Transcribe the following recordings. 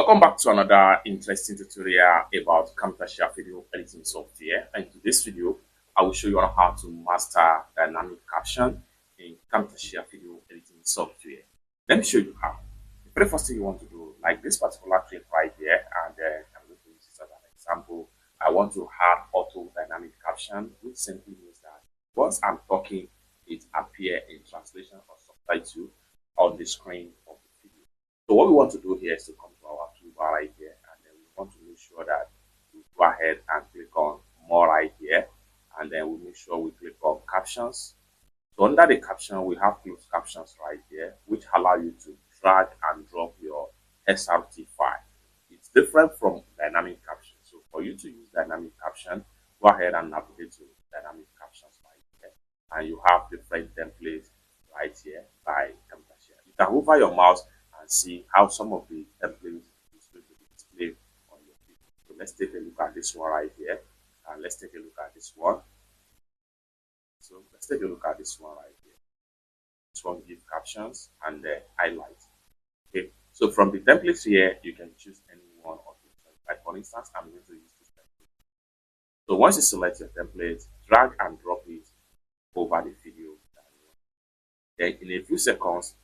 Welcome back to another interesting tutorial about Camtasia video editing software. And in this video, I will show you on how to master dynamic caption in Camtasia video editing software. Let me show you how. The very first thing you want to do, like this particular clip right here, and I'm going to use this as an example. I want to add auto dynamic caption, which simply means that once I'm talking, it appears in translation or subtitle on the screen of the video. So what we want to do here is to come to our toolbar right here, and then we want to make sure that we go ahead and click on more right here, and then we make sure we click on captions. So under the caption, we have closed captions right here, which allow you to drag and drop your SRT file. It's different from dynamic caption. So for you to use dynamic caption, go ahead and navigate to dynamic captions right here, and you have different templates right here by Camtasia. You can hover your mouse and see how some of the templates is going to be displayed on your video. So let's take a look at this one right here, and let's take a look at this one. So let's take a look at this one right here. This one gives captions and highlight. Okay, so from the templates here, you can choose any one of them. Like for instance, I'm going to use this template. So once you select your template, drag and drop it over the video. Then in a few seconds,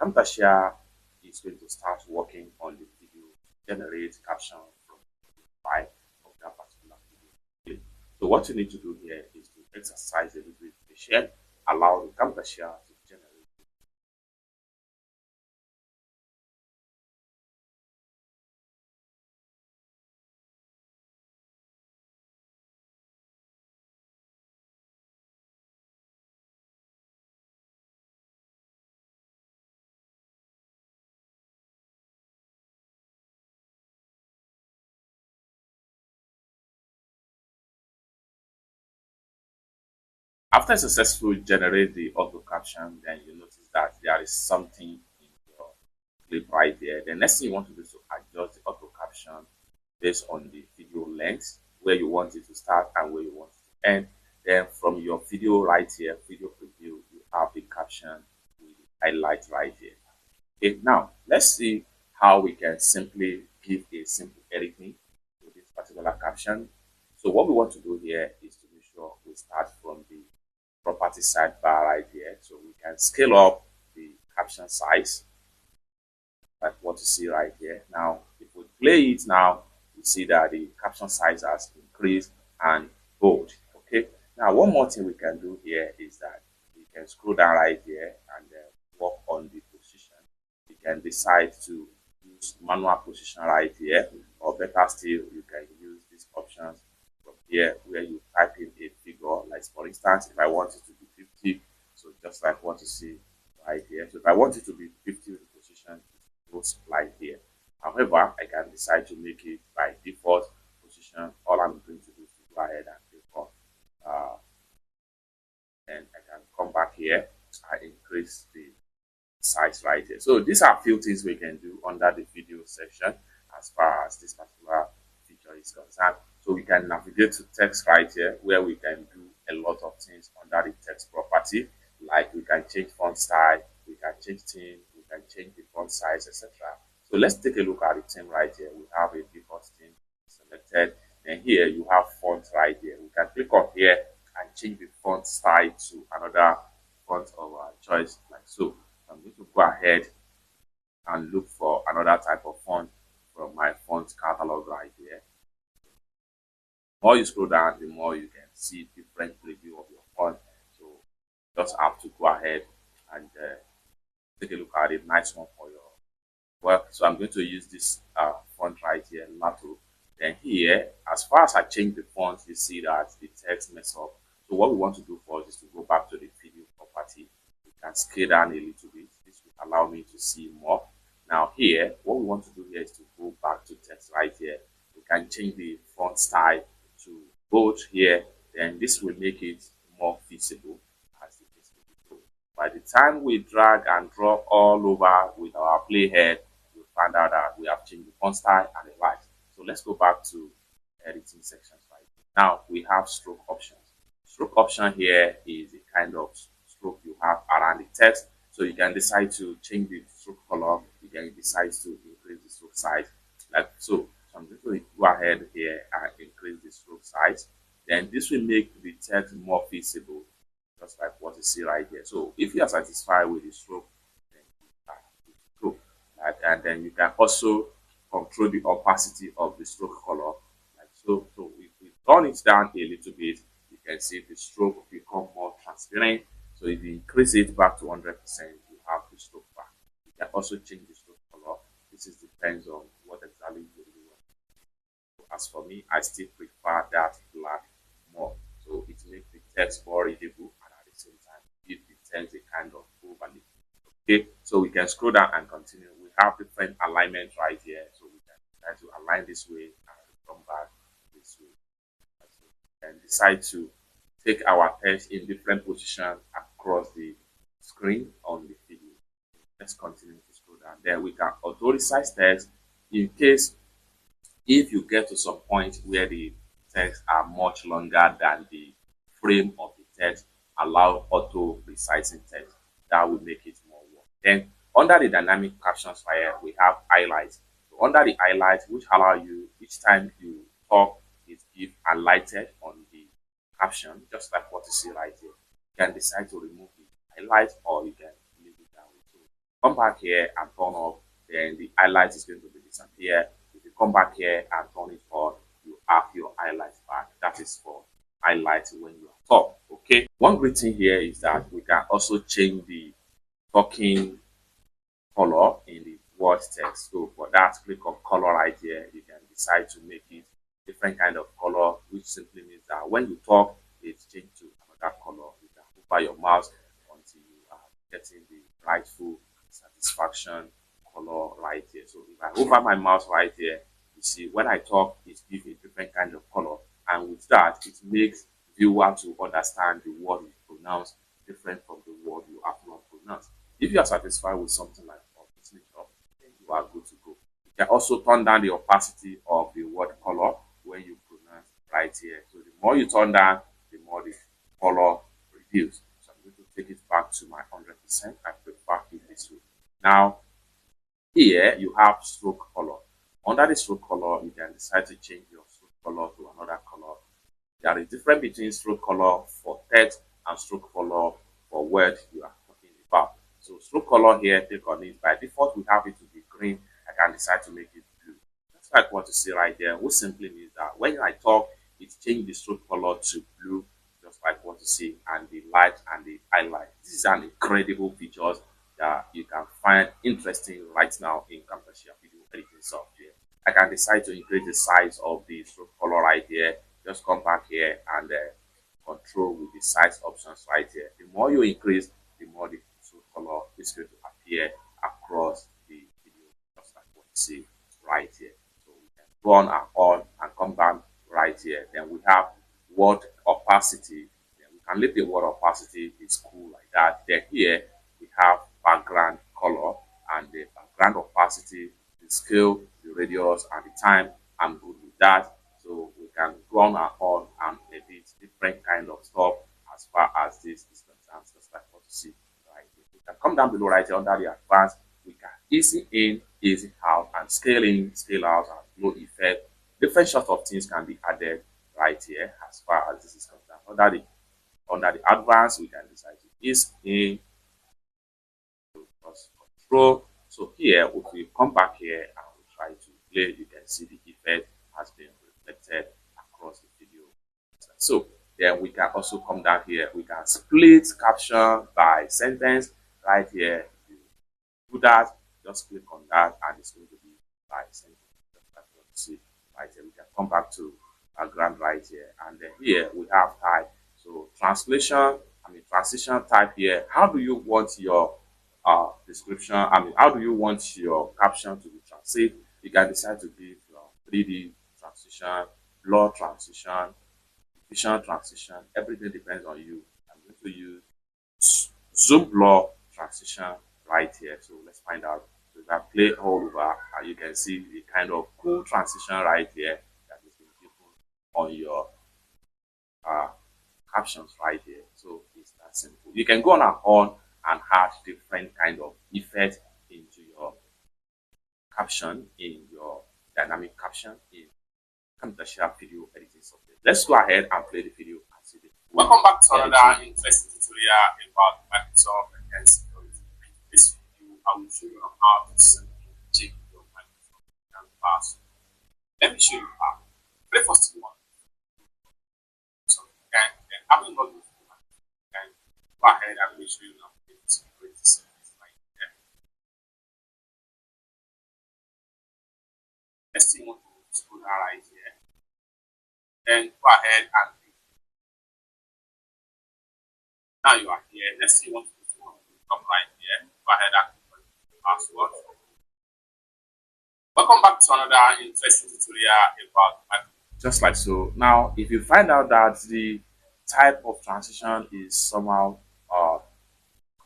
Camtasia is going to start working on the video to generate caption from the file of that particular video. So what you need to do here is to exercise a little bit patience, allow the Camtasia to generate. After successfully generate the auto caption, then you notice that there is something in your clip right there. The next thing you want to do is to adjust the auto caption based on the video length, where you want it to start and where you want it to end. Then from your video right here, video preview, you have the caption with highlight right here. Okay, now let's see how we can simply give a simple editing to this particular caption. So what we want to do here is to make sure we start from the property sidebar right here, so we can scale up the caption size like what you see right here. Now if we play it now, you see that the caption size has increased and bold. Okay, now one more thing we can do here is that we can scroll down right here and work on the position. You can decide to use manual position right here, or better still, you can use these options from here where you type in a figure. Like for instance, if I want it to be 50, so just like what you see right here. So if I want it to be 50 position, it goes like here. However, I can decide to make it by default position. All I'm going to do is to go ahead and click on and I can come back here and increase the size right here. So these are a few things we can do under the video section as far as this particular feature is concerned. So we can navigate to text right here, where we can do a lot of things under the text property, like we can change font style, we can change theme, we can change the font size, etc. So let's take a look at the theme right here. We have a default theme selected, and here you have font right here. We can click on here and change the font style to another font of our choice, like so. I'm going to go ahead and look for another type of font from my font catalog right here. The more you scroll down, the more you can see different preview of your font. So just have to go ahead and take a look at it. Nice one for your work. So I'm going to use this font right here, Lato. Then here, as far as I change the font, you see that the text mess up. So what we want to do first is to go back to the video property. We can scale down a little bit. This will allow me to see more. Now here, what we want to do here is to go back to text right here. We can change the font style to bold here. Then this will make it more visible as the case may be. So by the time we drag and drop all over with our playhead, we find out that we have changed the font style and the light. So let's go back to editing sections right here. Now we have stroke options. Stroke option here is a kind of stroke you have around the text. So you can decide to change the stroke color, you can decide to increase the stroke size. like so. So I'm going to go ahead here and increase the stroke size. Then this will make the text more visible, just like what you see right here. So if you are satisfied with the stroke, then you are good to go. Like, and then you can also control the opacity of the stroke color. Like so. So if we turn it down a little bit, you can see the stroke become more transparent. So if you increase it back to 100%, you have the stroke back. You can also change the stroke color. This is depends on what exactly you really want. As for me, I still prefer that black more. So it makes the text more readable and at the same time give the text a kind of overlay. Okay, so we can scroll down and continue. We have different alignment right here. So we can try to align this way and come back this way. So we can decide to take our text in different positions across the screen on the video. Let's continue to scroll down. Then we can auto resize text in case if you get to some point where the text are much longer than the frame of the text, allow auto resizing text. That will make it more work. Then under the dynamic captions file, we have highlights. So under the highlights, which allow you each time you talk, it give highlighted on the caption, just like what you see right here. You can decide to remove the highlight or you can leave it that way. So come back here and turn off, then the highlight is going to be disappear. If you come back here and turn it on, you have your highlights back. That is for highlights when you are talk. Okay. One great thing here is that we can also change the talking color in the word text. So for that, click on color right here. You can decide to make it different kind of color, which simply means that when you talk, it changes to another color. You can hover your mouse until you are getting the rightful satisfaction color right here. So if I hover my mouse right here, you see when I talk, it gives a different kind of color, and with that, it makes viewer to understand the word you pronounce different from the word you have not pronounced. If you are satisfied with something like that, then you are good to go. You can also turn down the opacity of the word color when you pronounce right here. So the more you turn down, the more the color reduces. So I'm going to take it back to my 100%. I prefer it this way. Now, here you have stroke color. Under the stroke color, you can decide to change your stroke color to another color. There is difference between stroke color for text and stroke color for word you are talking about. So stroke color here, take on it. By default, we have it to be green. I can decide to make it blue. Just like what you see right there, which simply means that when I talk, it changes the stroke color to blue, just like what you see, and the light and the highlight. This is an incredible feature that you can find interesting right now in Camtasia video editing software. I can decide to increase the size of the stroke color right here. Just come back here and control with the size options right here. The more you increase, the more the stroke color is going to appear across the video, just like what you see right here. So we can go on and come back right here. Then we have word opacity. Then we can leave the word opacity, it's cool like that. Then here we have background color and the background opacity, the scale, the radius, and the time. I'm good with that. So we can go on and edit different kind of stuff as far as this is concerned, just like what you see right here. We can come down below right here under the advanced. We can easy in, easy out, and scale in, scale out, and low effect. Different sorts of things can be added right here as far as this is concerned. Under the advanced, we can decide to ease in, control. So here, if we come back here and we try to play, you can see the effect has been reflected across the video. So then we can also come down here. We can split caption by sentence right here. If you do that, just click on that and it's going to be by sentence. Just like what you see right here. We can come back to background right here. And then here we have type. So translation, transition type here. How do you want your description? How do you want your caption to be translated? You can decide to give your 3D transition, blur transition, efficient transition. Everything depends on you. I'm going to use zoom blur transition right here. So let's find out. So if I play all over, and you can see the kind of cool transition right here that is being given on your captions right here. So it's that simple. You can go on and add different kind of effect into your caption in your Camtasia video editing software. Let's go ahead and play the video and see the Welcome back to another interesting tutorial about Microsoft and security. In this video, I will show you how to check your Microsoft and password. Let me show you how. Very first you want something, then having not used the Microsoft, can go ahead and make sure you now the security settings right there. Next thing you want to scroll down right here. Then go ahead and click. Now you are here. Next thing you want to do is come right here. Go ahead and click on the password. Welcome back to another interesting tutorial about Microsoft. Just like so. Now, if you find out that the type of transition is somehow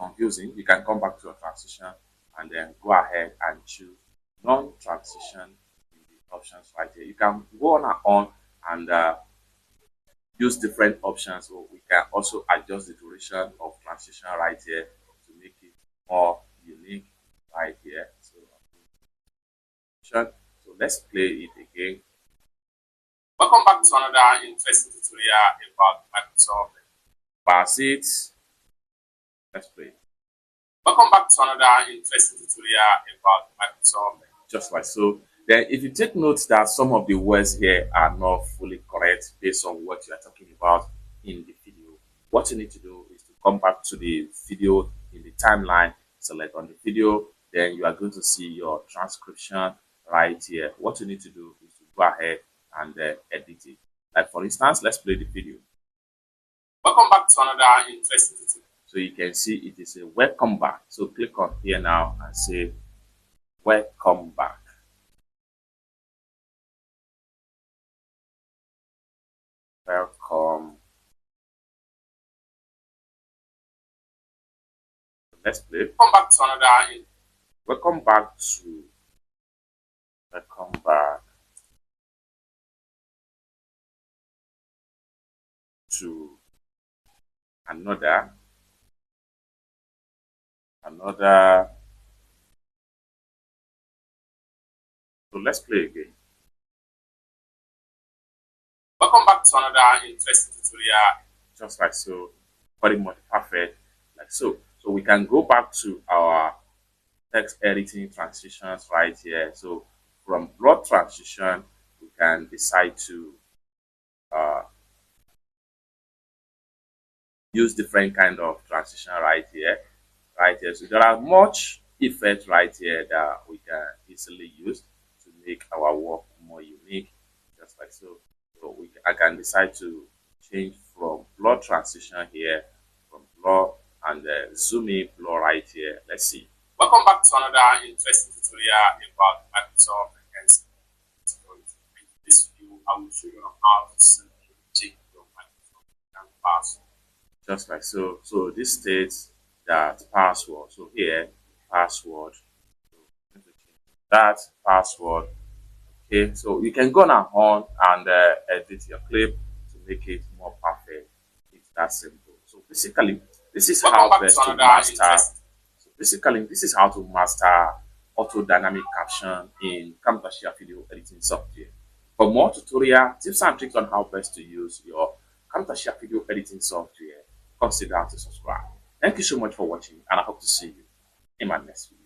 confusing, you can come back to your transition and then go ahead and choose non-transition in the options right here. You can go on and use different options, so we can also adjust the duration of transition right here to make it more unique right here. So let's play it again. Welcome back to another interesting tutorial about Microsoft. Pass it. Let's play. Welcome back to another interesting tutorial about Microsoft. Just like so. Then if you take note that some of the words here are not fully correct based on what you are talking about in the video, what you need to do is to come back to the video in the timeline, select on the video, then you are going to see your transcription right here. What you need to do is to go ahead and edit it. Like for instance, let's play the video. Welcome back to another interesting tutorial. So you can see it is a welcome back. So click on here now and say welcome back. Welcome. Let's play. Welcome back to another. Welcome back to. Welcome back to another. So let's play again. Welcome back to another interesting tutorial. Just like so, pretty much perfect, like so. So we can go back to our text editing transitions right here. So from broad transition, we can decide to use different kind of transition right here. So there are much effects right here that we can easily use to make our work more unique, just like so. So I can decide to change from blur transition here, from blur and zoom in blur right here. Let's see. Welcome back to another interesting tutorial about Microsoft and security. In this video, I will show you how to check your Microsoft and password. Just like so. So this states that password. So here, password. So that password. Okay, so you can go now on and edit your clip to make it more perfect. It's that simple. So basically, this is how best to master. So basically, this is how to master auto dynamic caption in Camtasia video editing software. For more tutorial tips and tricks on how best to use your Camtasia video editing software, consider to subscribe. Thank you so much for watching, and I hope to see you in my next video.